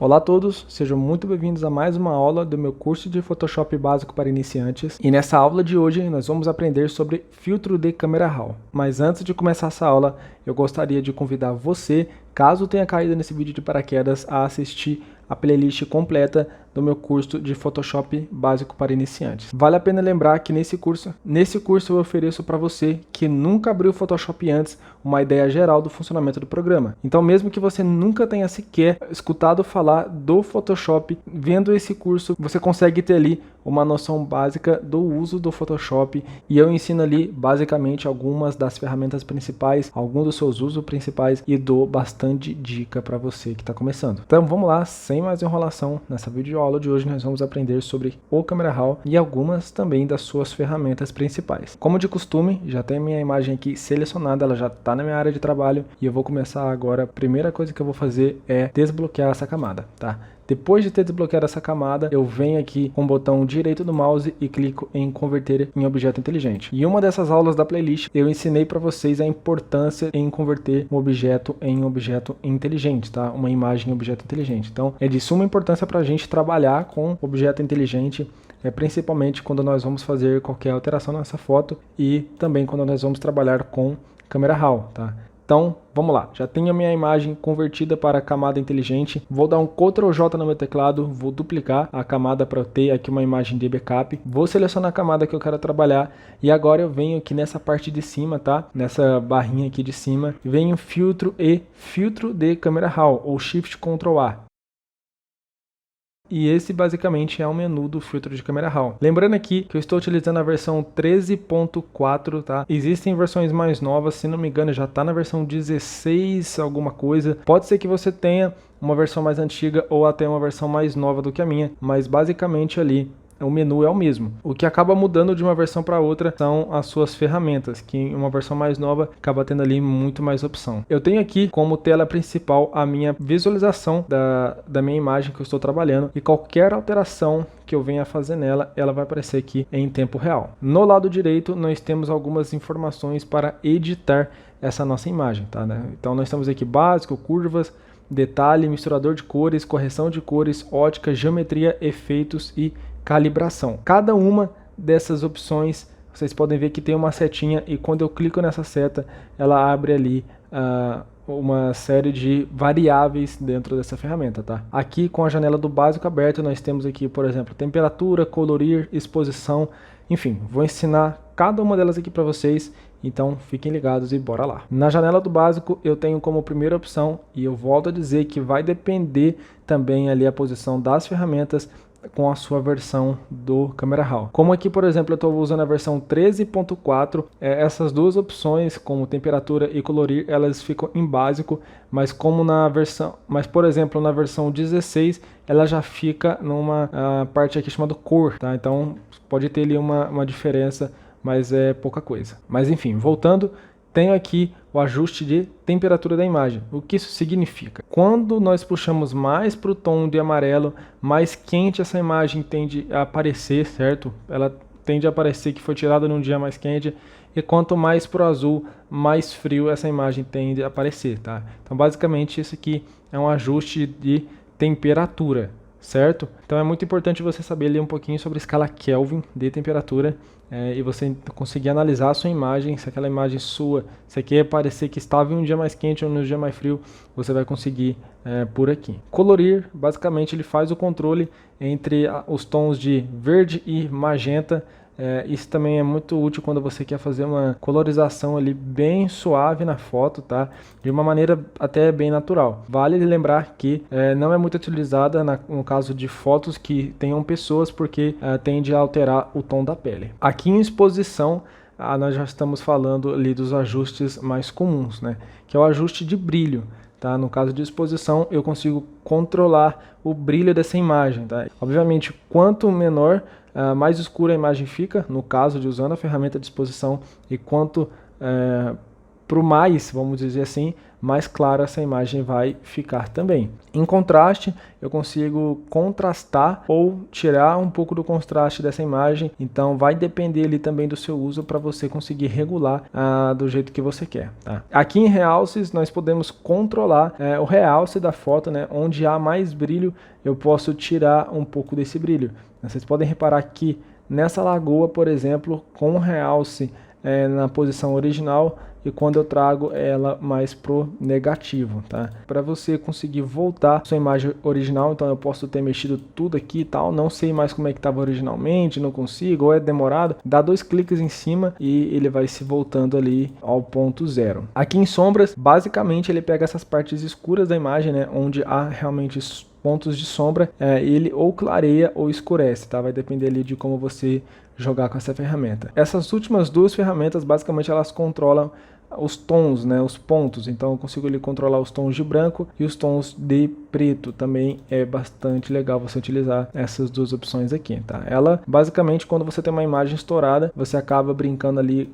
Olá a todos, sejam muito bem-vindos a mais uma aula do meu curso de Photoshop básico para iniciantes. E nessa aula de hoje nós vamos aprender sobre filtro de câmera RAW. Mas antes de começar essa aula, eu gostaria de convidar você, caso tenha caído nesse vídeo de paraquedas, a assistir a playlist completa do meu curso de Photoshop básico para iniciantes. Vale a pena lembrar que nesse curso eu ofereço para você que nunca abriu o Photoshop antes uma ideia geral do funcionamento do programa. Então, mesmo que você nunca tenha sequer escutado falar do Photoshop, vendo esse curso, você consegue ter ali uma noção básica do uso do Photoshop, e eu ensino ali basicamente algumas das ferramentas principais, alguns dos seus usos principais, e dou bastante dica para você que está começando. Então vamos lá, sem mais enrolação, nessa videoaula de hoje nós vamos aprender sobre o Camera Raw e algumas também das suas ferramentas principais. Como de costume, já tem a minha imagem aqui selecionada, ela já está na minha área de trabalho, e eu vou começar agora. A primeira coisa que eu vou fazer é desbloquear essa camada, tá? Depois de ter desbloqueado essa camada, eu venho aqui com o botão direito do mouse e clico em converter em objeto inteligente. E uma dessas aulas da playlist eu ensinei para vocês a importância em converter um objeto em objeto inteligente, tá? Uma imagem em objeto inteligente. Então é de suma importância para a gente trabalhar com objeto inteligente, principalmente quando nós vamos fazer qualquer alteração nessa foto e também quando nós vamos trabalhar com câmera RAW, tá? Então, vamos lá, já tenho a minha imagem convertida para a camada inteligente, vou dar um Ctrl J no meu teclado, vou duplicar a camada para eu ter aqui uma imagem de backup, vou selecionar a camada que eu quero trabalhar, e agora eu venho aqui nessa parte de cima, tá? Nessa barrinha aqui de cima, venho filtro e filtro de câmera RAW, ou Shift Ctrl A. E esse basicamente é o menu do filtro de câmera RAW. Lembrando aqui que eu estou utilizando a versão 13.4, tá? Existem versões mais novas, se não me engano já está na versão 16 alguma coisa. Pode ser que você tenha uma versão mais antiga ou até uma versão mais nova do que a minha, mas basicamente ali o menu é o mesmo. O que acaba mudando de uma versão para outra são as suas ferramentas, que em uma versão mais nova acaba tendo ali muito mais opção. Eu tenho aqui como tela principal a minha visualização da minha imagem que eu estou trabalhando, e qualquer alteração que eu venha fazer nela, ela vai aparecer aqui em tempo real. No lado direito nós temos algumas informações para editar essa nossa imagem, tá, né? Então nós temos aqui básico, curvas, detalhe, misturador de cores, correção de cores, ótica, geometria, efeitos e calibração. Cada uma dessas opções, vocês podem ver que tem uma setinha, e quando eu clico nessa seta, ela abre ali uma série de variáveis dentro dessa ferramenta, tá? Aqui com a janela do básico aberta, nós temos aqui, por exemplo, temperatura, colorir, exposição, enfim, vou ensinar cada uma delas aqui para vocês, então fiquem ligados e bora lá. Na janela do básico eu tenho como primeira opção, e eu volto a dizer que vai depender também ali a posição das ferramentas com a sua versão do Camera Raw. Como aqui, por exemplo, eu estou usando a versão 13.4, essas duas opções, como temperatura e colorir, elas ficam em básico, mas por exemplo, na versão 16, ela já fica numa parte aqui chamada cor, tá? Então pode ter ali uma diferença, mas é pouca coisa. Mas enfim, voltando, tenho aqui o ajuste de temperatura da imagem. O que isso significa? Quando nós puxamos mais para o tom de amarelo, mais quente essa imagem tende a aparecer, certo? Ela tende a aparecer que foi tirada num dia mais quente, e quanto mais para o azul, mais frio essa imagem tende a aparecer, tá? Então basicamente isso aqui é um ajuste de temperatura, certo? Então é muito importante você saber ali um pouquinho sobre a escala Kelvin de temperatura, e você conseguir analisar a sua imagem. Se aquela imagem sua, você quer parecer que estava em um dia mais quente ou no dia mais frio, você vai conseguir por aqui. Colorir, basicamente ele faz o controle entre os tons de verde e magenta. Isso também é muito útil quando você quer fazer uma colorização ali bem suave na foto, tá? De uma maneira até bem natural. Vale lembrar que não é muito utilizada no caso de fotos que tenham pessoas, porque tende a alterar o tom da pele. Aqui em exposição, nós já estamos falando ali dos ajustes mais comuns, né? Que é o ajuste de brilho. Tá? No caso de exposição, eu consigo controlar o brilho dessa imagem, tá? Obviamente, quanto menor, mais escura a imagem fica, no caso de usando a ferramenta de exposição, e quanto pro mais, vamos dizer assim, mais clara essa imagem vai ficar também. Em contraste, eu consigo contrastar ou tirar um pouco do contraste dessa imagem, então vai depender ali também do seu uso para você conseguir regular do jeito que você quer. Tá? Aqui em Realces nós podemos controlar o realce da foto, né? Onde há mais brilho eu posso tirar um pouco desse brilho. Vocês podem reparar que nessa lagoa, por exemplo, com o realce na posição original, e quando eu trago ela mais pro negativo, tá? Para você conseguir voltar sua imagem original, então eu posso ter mexido tudo aqui e tal, não sei mais como é que estava originalmente, não consigo, ou é demorado, dá 2 cliques em cima e ele vai se voltando ali ao ponto zero. Aqui em sombras, basicamente ele pega essas partes escuras da imagem, né, onde há realmente pontos de sombra, ele ou clareia ou escurece, tá? Vai depender ali de como você jogar com essa ferramenta. Essas últimas 2 ferramentas, basicamente, elas controlam os tons, né, os pontos. Então eu consigo ali controlar os tons de branco e os tons de preto. Também é bastante legal você utilizar essas 2 opções aqui, tá? Ela, basicamente, quando você tem uma imagem estourada, você acaba brincando ali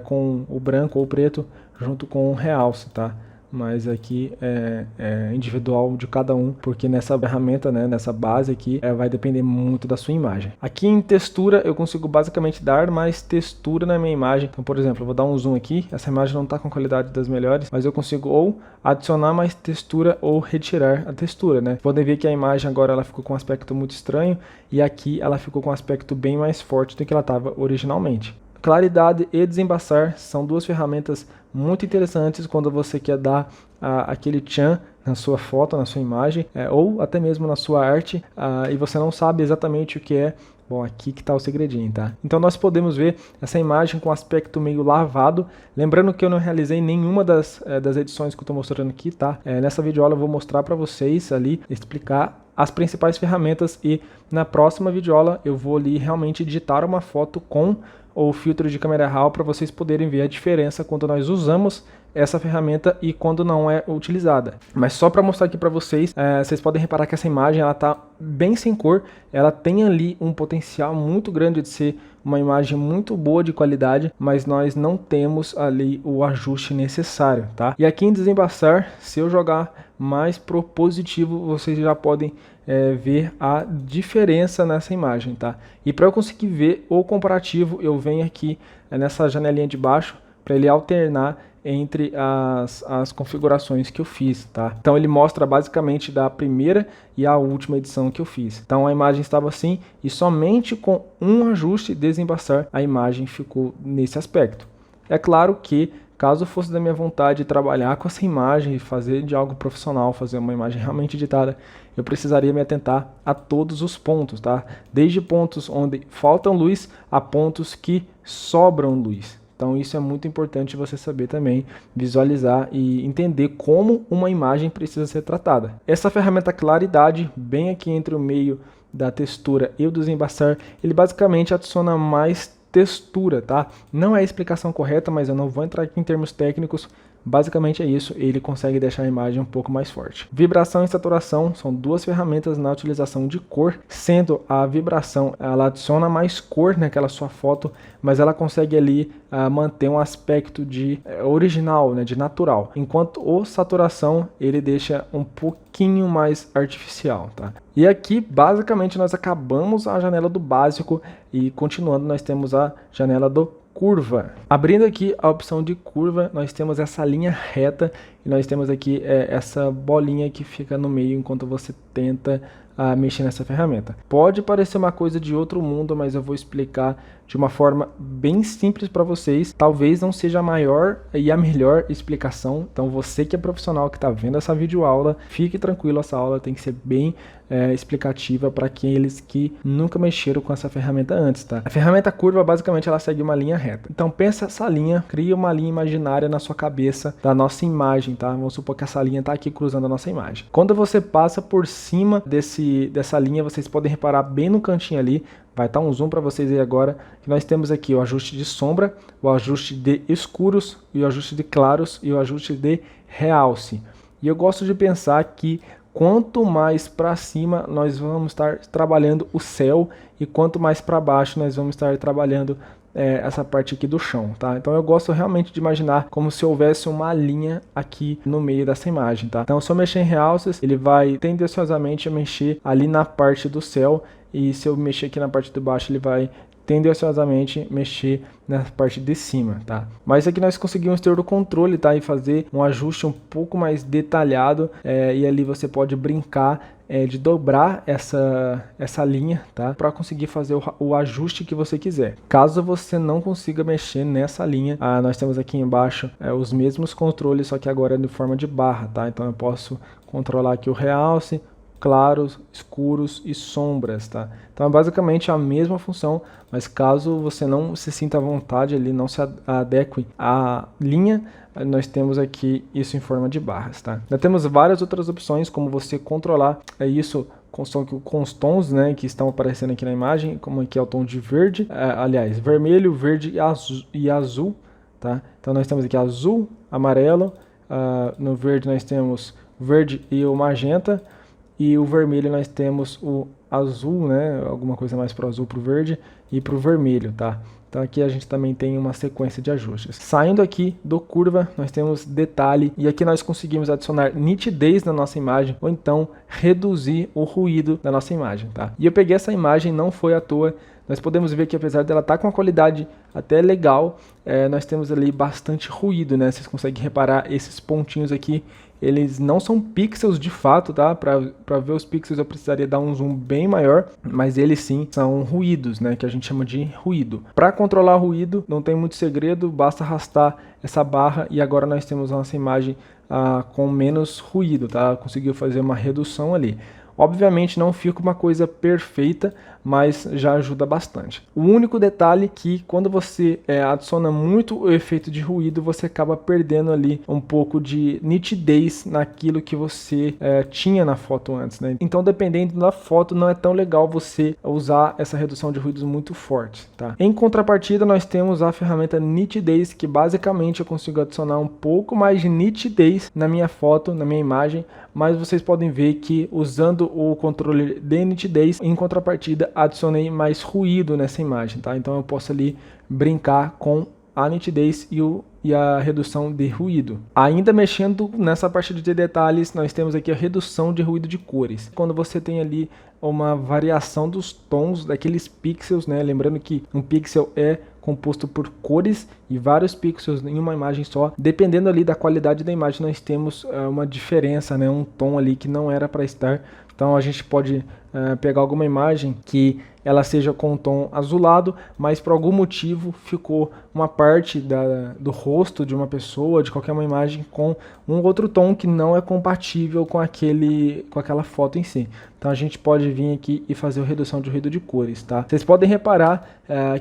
com o branco ou o preto junto com o realce, tá? Mas aqui é individual de cada um, porque nessa ferramenta, né, nessa base aqui, vai depender muito da sua imagem. Aqui em textura, eu consigo basicamente dar mais textura na minha imagem. Então, por exemplo, eu vou dar um zoom aqui, essa imagem não está com qualidade das melhores, mas eu consigo ou adicionar mais textura ou retirar a textura, né? Podem ver que a imagem agora ela ficou com um aspecto muito estranho, e aqui ela ficou com um aspecto bem mais forte do que ela estava originalmente. Claridade e desembaçar são 2 ferramentas muito interessantes quando você quer dar aquele tchan na sua foto, na sua imagem, ou até mesmo na sua arte, e você não sabe exatamente o que é. Bom, aqui que está o segredinho, tá? Então nós podemos ver essa imagem com aspecto meio lavado. Lembrando que eu não realizei nenhuma das edições que eu estou mostrando aqui, tá? Nessa videoaula eu vou mostrar para vocês ali, explicar as principais ferramentas, e na próxima videoaula eu vou ali realmente editar uma foto com o filtro de câmera raw para vocês poderem ver a diferença quando nós usamos essa ferramenta e quando não é utilizada. Mas só para mostrar aqui para vocês, vocês podem reparar que essa imagem ela tá bem sem cor, ela tem ali um potencial muito grande de ser uma imagem muito boa de qualidade, mas nós não temos ali o ajuste necessário, tá? E aqui em desembaçar, se eu jogar mais pro positivo, vocês já podem ver a diferença nessa imagem, tá? E para eu conseguir ver o comparativo, eu venho aqui nessa janelinha de baixo para ele alternar entre as configurações que eu fiz, tá? Então ele mostra basicamente da primeira e a última edição que eu fiz. Então a imagem estava assim, e somente com um ajuste desembaçar a imagem ficou nesse aspecto. É claro que caso fosse da minha vontade trabalhar com essa imagem e fazer de algo profissional, fazer uma imagem realmente editada, eu precisaria me atentar a todos os pontos, tá? Desde pontos onde faltam luz a pontos que sobram luz. Então isso é muito importante você saber também visualizar e entender como uma imagem precisa ser tratada. Essa ferramenta Claridade, bem aqui entre o meio da textura e o desembaçar, ele basicamente adiciona mais textura, tá? Não é a explicação correta, mas eu não vou entrar aqui em termos técnicos. Basicamente é isso, ele consegue deixar a imagem um pouco mais forte. Vibração e saturação são 2 ferramentas na utilização de cor, sendo a vibração, ela adiciona mais cor naquela sua foto, mas ela consegue ali manter um aspecto de original, né, de natural, enquanto o saturação ele deixa um pouquinho mais artificial, tá? E aqui basicamente nós acabamos a janela do básico e continuando nós temos a janela do curva. Abrindo aqui a opção de curva, nós temos essa linha reta e nós temos aqui essa bolinha que fica no meio enquanto você tenta mexer nessa ferramenta. Pode parecer uma coisa de outro mundo, mas eu vou explicar de uma forma bem simples para vocês. Talvez não seja a maior e a melhor explicação, então você que é profissional que está vendo essa videoaula, fique tranquilo, essa aula tem que ser bem explicativa para aqueles que nunca mexeram com essa ferramenta antes, tá? A ferramenta curva, basicamente, ela segue uma linha reta. Então pensa essa linha, cria uma linha imaginária na sua cabeça da nossa imagem, tá? Vamos supor que essa linha está aqui cruzando a nossa imagem. Quando você passa por cima dessa linha, vocês podem reparar bem no cantinho ali, vai estar um zoom para vocês aí agora, que nós temos aqui o ajuste de sombra, o ajuste de escuros, e o ajuste de claros e o ajuste de realce. E eu gosto de pensar que quanto mais para cima nós vamos estar trabalhando o céu e quanto mais para baixo nós vamos estar trabalhando essa parte aqui do chão, tá? Então eu gosto realmente de imaginar como se houvesse uma linha aqui no meio dessa imagem, tá? Então se eu mexer em realces, ele vai tendenciosamente mexer ali na parte do céu, e se eu mexer aqui na parte de baixo, ele vai tendenciosamente mexer na parte de cima, tá? Mas aqui nós conseguimos ter o controle, tá? E fazer um ajuste um pouco mais detalhado, e ali você pode brincar de dobrar essa linha, tá? Para conseguir fazer o ajuste que você quiser. Caso você não consiga mexer nessa linha, nós temos aqui embaixo os mesmos controles, só que agora de forma de barra, tá? Então eu posso controlar aqui o realce, claros, escuros e sombras, tá? Então é basicamente a mesma função, mas caso você não se sinta à vontade ali, não se adeque à linha, nós temos aqui isso em forma de barras, tá? Nós temos várias outras opções, como você controlar isso com os tons, né, que estão aparecendo aqui na imagem, como aqui é o tom de verde, aliás, vermelho, verde e azul, tá? Então nós temos aqui azul, amarelo, no verde nós temos verde e o magenta, e o vermelho nós temos o azul, né? Alguma coisa mais para o azul, para o verde e para o vermelho, tá? Então aqui a gente também tem uma sequência de ajustes. Saindo aqui do curva, nós temos detalhe, e aqui nós conseguimos adicionar nitidez na nossa imagem, ou então reduzir o ruído da nossa imagem, tá? E eu peguei essa imagem, não foi à toa. Nós podemos ver que apesar dela estar com uma qualidade até legal, nós temos ali bastante ruído, né? Vocês conseguem reparar esses pontinhos aqui, eles não são pixels de fato, tá? Para ver os pixels eu precisaria dar um zoom bem maior, mas eles sim são ruídos, né? Que a gente chama de ruído. Para controlar ruído não tem muito segredo, basta arrastar essa barra e agora nós temos a nossa imagem com menos ruído, tá? Conseguiu fazer uma redução ali. Obviamente não fica uma coisa perfeita, mas já ajuda bastante. O único detalhe é que quando você adiciona muito o efeito de ruído, você acaba perdendo ali um pouco de nitidez naquilo que você tinha na foto antes, né? Então, dependendo da foto, não é tão legal você usar essa redução de ruídos muito forte, tá? Em contrapartida, nós temos a ferramenta nitidez, que basicamente eu consigo adicionar um pouco mais de nitidez na minha foto, na minha imagem, mas vocês podem ver que usando o controle de nitidez, em contrapartida, adicionei mais ruído nessa imagem, tá? Então eu posso ali brincar com a nitidez e a redução de ruído. Ainda mexendo nessa parte de detalhes, nós temos aqui a redução de ruído de cores. Quando você tem ali uma variação dos tons daqueles pixels, né? Lembrando que um pixel é composto por cores e vários pixels em uma imagem só. Dependendo ali da qualidade da imagem, nós temos uma diferença, né? Um tom ali que não era para estar. Então a gente pode pegar alguma imagem que ela seja com um tom azulado, mas por algum motivo ficou uma parte do rosto de uma pessoa, de qualquer uma imagem, com um outro tom que não é compatível com aquela foto em si. Então a gente pode vir aqui e fazer a redução de ruído de cores, tá? Vocês podem reparar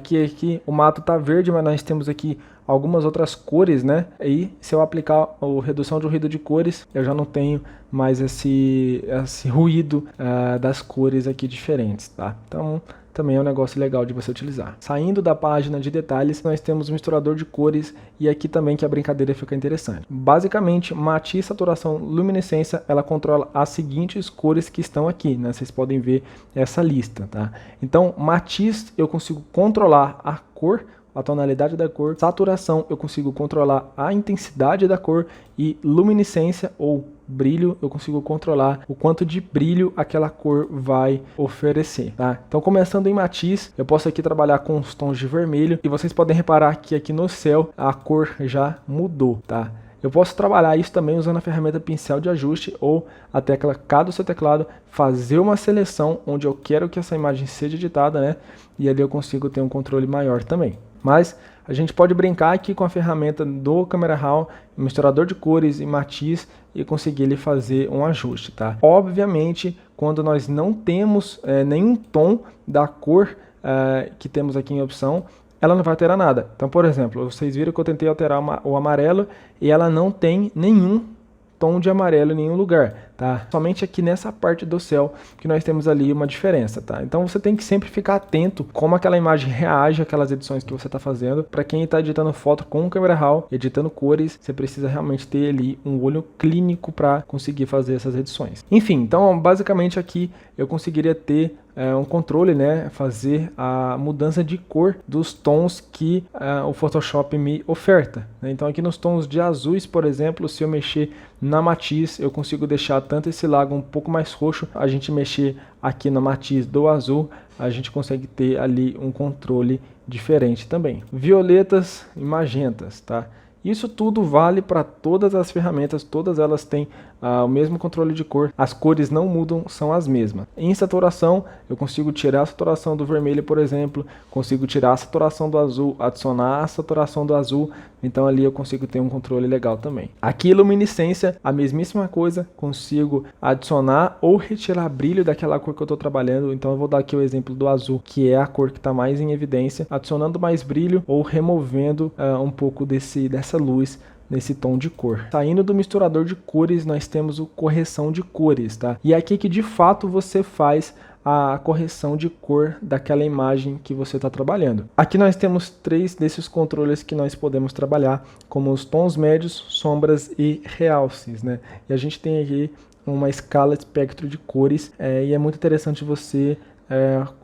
que aqui o mato está verde, mas nós temos aqui algumas outras cores, né? E se eu aplicar a redução de ruído de cores, eu já não tenho mais esse ruído das cores aqui diferentes, tá? Então também é um negócio legal de você utilizar. Saindo da página de detalhes, nós temos o misturador de cores, e aqui também que a brincadeira fica interessante. Basicamente, matiz, saturação, luminescência, ela controla as seguintes cores que estão aqui, né? Vocês podem ver essa lista, tá? Então, matiz eu consigo controlar a cor, a tonalidade da cor. Saturação eu consigo controlar a intensidade da cor, e luminescência ou brilho eu consigo controlar o quanto de brilho aquela cor vai oferecer, tá? Então, começando em matiz, eu posso aqui trabalhar com os tons de vermelho, e vocês podem reparar que aqui no céu a cor já mudou, tá? Eu posso trabalhar isso também usando a ferramenta pincel de ajuste ou a tecla K do seu teclado, fazer uma seleção onde eu quero que essa imagem seja editada, né? E ali eu consigo ter um controle maior também. Mas a gente pode brincar aqui com a ferramenta do Camera Raw, misturador de cores e matiz, e conseguir ele fazer um ajuste, tá? Obviamente, quando nós não temos nenhum tom da cor que temos aqui em opção, ela não vai alterar nada. Então, por exemplo, vocês viram que eu tentei alterar o amarelo e ela não tem nenhum tom de amarelo em nenhum lugar. tá? Somente aqui nessa parte do céu que nós temos ali uma diferença, tá? Então você tem que sempre ficar atento como aquela imagem reage àquelas edições que você está fazendo. Para quem está editando foto com Camera Raw, editando cores, você precisa realmente ter ali um olho clínico para conseguir fazer essas edições. Enfim, então basicamente aqui eu conseguiria ter um controle, né, fazer a mudança de cor dos tons que o Photoshop me oferta, né? Então aqui nos tons de azuis, por exemplo, se eu mexer na matiz, eu consigo deixar tanto esse lago um pouco mais roxo, a gente mexer aqui na matiz do azul, a gente consegue ter ali um controle diferente também. Violetas e magentas, tá? Isso tudo vale para todas as ferramentas, todas elas têm o mesmo controle de cor, as cores não mudam, são as mesmas. Em saturação, eu consigo tirar a saturação do vermelho, por exemplo, consigo tirar a saturação do azul, adicionar a saturação do azul, então ali eu consigo ter um controle legal também. Aqui luminescência, a mesmíssima coisa, consigo adicionar ou retirar brilho daquela cor que eu estou trabalhando, então eu vou dar aqui o exemplo do azul, que é a cor que está mais em evidência, adicionando mais brilho ou removendo um pouco dessa luz nesse tom de cor. Saindo do misturador de cores, nós temos o correção de cores, tá? E é aqui que de fato você faz a correção de cor daquela imagem que você está trabalhando. Aqui nós temos 3 desses controles que nós podemos trabalhar, como os tons médios, sombras e realces, né? E a gente tem aqui uma escala espectro de cores e é muito interessante você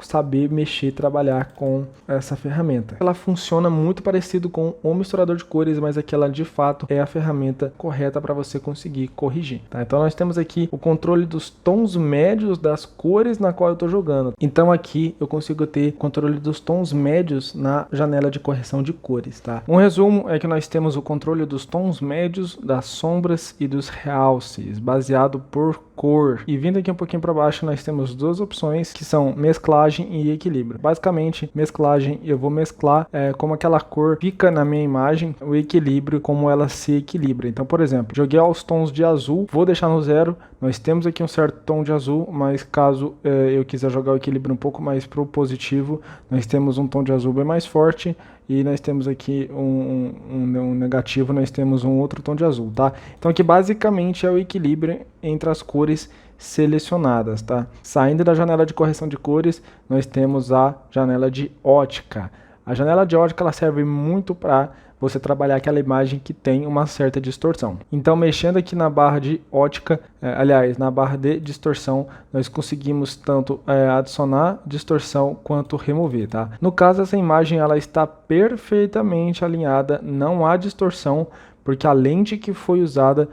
saber mexer, trabalhar com essa ferramenta. Ela funciona muito parecido com o misturador de cores, mas aqui ela de fato é a ferramenta correta para você conseguir corrigir, tá? Então nós temos aqui o controle dos tons médios das cores na qual eu estou jogando. Então aqui eu consigo ter controle dos tons médios na janela de correção de cores, tá? Um resumo é que nós temos o controle dos tons médios, das sombras e dos realces, baseado por cor. E vindo aqui um pouquinho para baixo, nós temos 2 opções que são mesclagem e equilíbrio. Basicamente, mesclagem, eu vou mesclar como aquela cor fica na minha imagem, o equilíbrio, como ela se equilibra. Então, por exemplo, joguei aos tons de azul, vou deixar no 0, nós temos aqui um certo tom de azul, mas caso eu quiser jogar o equilíbrio um pouco mais pro positivo, nós temos um tom de azul bem mais forte, e nós temos aqui um negativo, nós temos um outro tom de azul, tá? Então aqui basicamente é o equilíbrio entre as cores selecionadas, tá? Saindo da janela de correção de cores, nós temos a janela de ótica. A janela de ótica ela serve muito para você trabalhar aquela imagem que tem uma certa distorção. Então, mexendo aqui na barra de ótica, aliás, na barra de distorção, nós conseguimos tanto adicionar distorção quanto remover, tá? No caso, essa imagem ela está perfeitamente alinhada, não há distorção, porque a lente que foi usada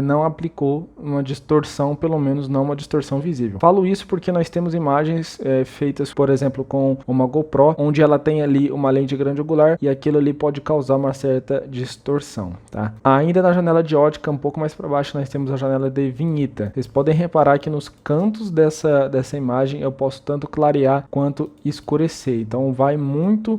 não aplicou uma distorção, pelo menos não uma distorção visível. Falo isso porque nós temos imagens feitas, por exemplo, com uma GoPro, onde ela tem ali uma lente grande angular e aquilo ali pode causar uma certa distorção, tá? Ainda na janela de ótica, um pouco mais para baixo, nós temos a janela de vinheta. Vocês podem reparar que nos cantos dessa imagem eu posso tanto clarear quanto escurecer. Então vai muito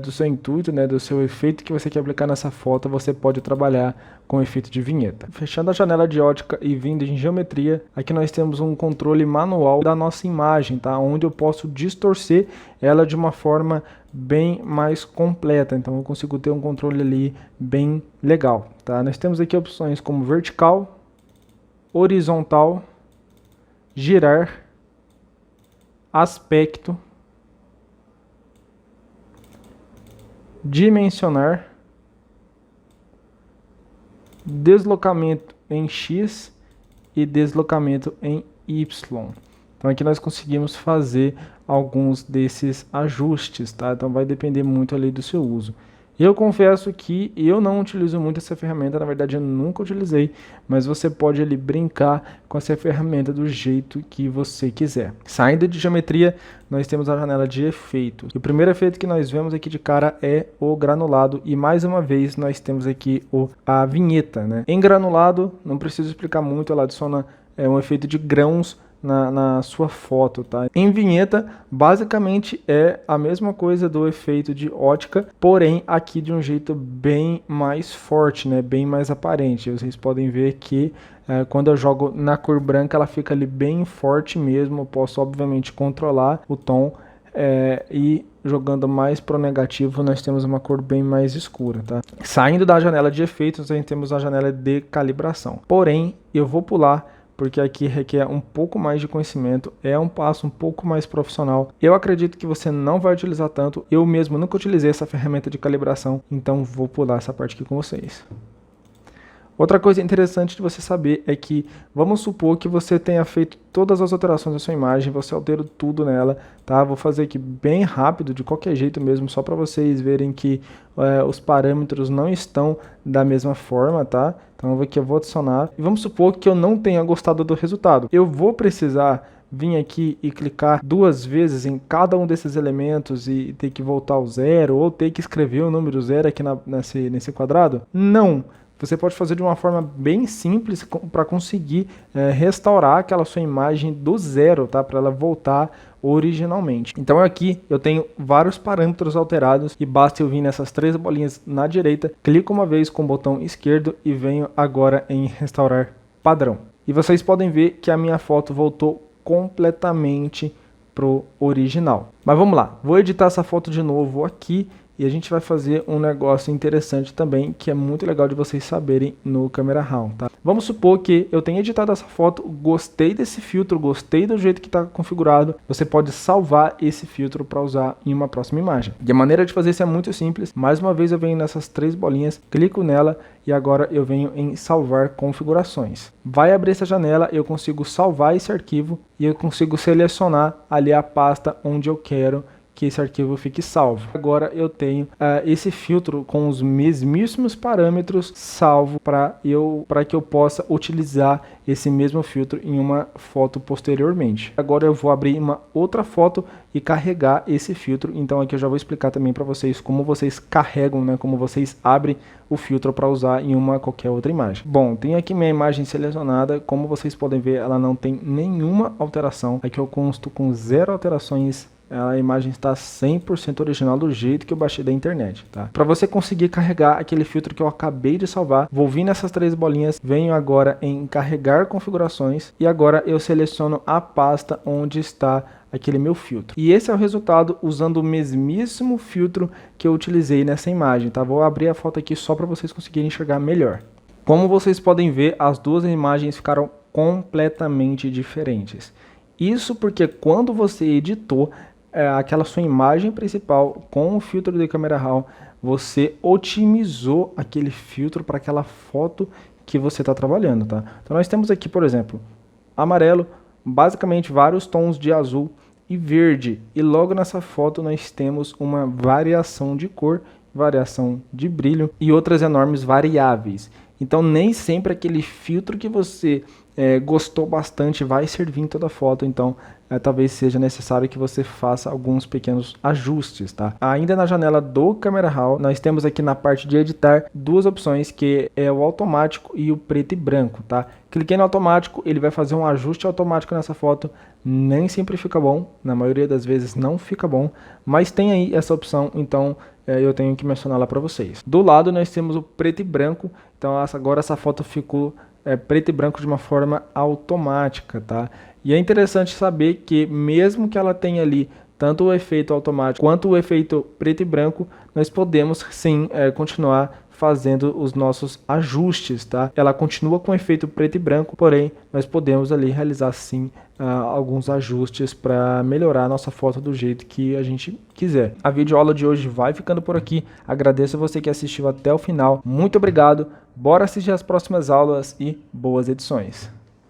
do seu intuito, né, do seu efeito que você quer aplicar nessa foto, você pode trabalhar com efeito de vinheta. Fechando a janela de ótica e vindo em geometria, aqui nós temos um controle manual da nossa imagem, tá? Onde eu posso distorcer ela de uma forma bem mais completa, então eu consigo ter um controle ali bem legal, tá? Nós temos aqui opções como vertical, horizontal, girar, aspecto, dimensionar, deslocamento em X e deslocamento em Y. Então aqui nós conseguimos fazer alguns desses ajustes, tá? Então vai depender muito ali do seu uso. Eu confesso que eu não utilizo muito essa ferramenta, na verdade eu nunca utilizei, mas você pode ali brincar com essa ferramenta do jeito que você quiser. Saindo de geometria, nós temos a janela de efeitos. E o primeiro efeito que nós vemos aqui de cara é o granulado e mais uma vez nós temos aqui a vinheta, né? Em granulado, não preciso explicar muito, ela adiciona um efeito de grãos na sua foto, tá? Em vinheta, basicamente é a mesma coisa do efeito de ótica, porém aqui de um jeito bem mais forte, né? Bem mais aparente. Vocês podem ver que quando eu jogo na cor branca, ela fica ali bem forte mesmo. Eu posso obviamente controlar o tom e jogando mais pro negativo, nós temos uma cor bem mais escura, tá? Saindo da janela de efeitos, nós temos a janela de calibração. Porém, eu vou pular porque aqui requer um pouco mais de conhecimento, é um passo um pouco mais profissional. Eu acredito que você não vai utilizar tanto, eu mesmo nunca utilizei essa ferramenta de calibração, então vou pular essa parte aqui com vocês. Outra coisa interessante de você saber é que, vamos supor que você tenha feito todas as alterações da sua imagem, você alterou tudo nela, tá? Vou fazer aqui bem rápido, de qualquer jeito mesmo, só para vocês verem que os parâmetros não estão da mesma forma, tá? Então aqui eu vou adicionar, e vamos supor que eu não tenha gostado do resultado. Eu vou precisar vir aqui e clicar 2 vezes em cada um desses elementos e ter que voltar ao zero, ou ter que escrever o número 0 aqui nesse quadrado? Não! Você pode fazer de uma forma bem simples para conseguir restaurar aquela sua imagem do zero, tá? Para ela voltar originalmente. Então aqui eu tenho vários parâmetros alterados e basta eu vir nessas 3 bolinhas na direita, clico uma vez com o botão esquerdo e venho agora em restaurar padrão. E vocês podem ver que a minha foto voltou completamente pro original. Mas vamos lá, vou editar essa foto de novo aqui. E a gente vai fazer um negócio interessante também, que é muito legal de vocês saberem no Camera Raw, tá? Vamos supor que eu tenha editado essa foto, gostei desse filtro, gostei do jeito que está configurado. Você pode salvar esse filtro para usar em uma próxima imagem. E a maneira de fazer isso é muito simples. Mais uma vez eu venho nessas 3 bolinhas, clico nela e agora eu venho em salvar configurações. Vai abrir essa janela, eu consigo salvar esse arquivo e eu consigo selecionar ali a pasta onde eu quero que esse arquivo fique salvo. Agora eu tenho esse filtro com os mesmíssimos parâmetros salvo para que eu possa utilizar esse mesmo filtro em uma foto posteriormente. Agora eu vou abrir uma outra foto e carregar esse filtro. Então aqui eu já vou explicar também para vocês como vocês carregam, né, como vocês abrem o filtro para usar em qualquer outra imagem. Bom, tenho aqui minha imagem selecionada. Como vocês podem ver, ela não tem nenhuma alteração. Aqui eu consto com 0 alterações. A imagem está 100% original do jeito que eu baixei da internet, tá? Para você conseguir carregar aquele filtro que eu acabei de salvar, vou vir nessas 3 bolinhas, venho agora em carregar configurações e agora eu seleciono a pasta onde está aquele meu filtro. E esse é o resultado usando o mesmíssimo filtro que eu utilizei nessa imagem, tá? Vou abrir a foto aqui só para vocês conseguirem enxergar melhor. Como vocês podem ver, as 2 imagens ficaram completamente diferentes. Isso porque quando você editou aquela sua imagem principal com o filtro de Camera Raw, você otimizou aquele filtro para aquela foto que você está trabalhando, tá? Então nós temos aqui, por exemplo, amarelo, basicamente vários tons de azul e verde, e logo nessa foto nós temos uma variação de cor, variação de brilho e outras enormes variáveis. Então nem sempre aquele filtro que você gostou bastante vai servir em toda a foto, então talvez seja necessário que você faça alguns pequenos ajustes, tá? Ainda na janela do Camera Raw, nós temos aqui na parte de editar 2 opções, que é o automático e o preto e branco, tá? Cliquei no automático, ele vai fazer um ajuste automático nessa foto, nem sempre fica bom, na maioria das vezes não fica bom, mas tem aí essa opção, então eu tenho que mencionar lá para vocês. Do lado nós temos o preto e branco, então agora essa foto ficou preto e branco de uma forma automática, tá? E é interessante saber que mesmo que ela tenha ali tanto o efeito automático quanto o efeito preto e branco, nós podemos sim continuar fazendo os nossos ajustes, tá? Ela continua com o efeito preto e branco, porém nós podemos ali realizar sim alguns ajustes para melhorar a nossa foto do jeito que a gente quiser. A videoaula de hoje vai ficando por aqui. Agradeço a você que assistiu até o final. Muito obrigado. Bora assistir as próximas aulas e boas edições.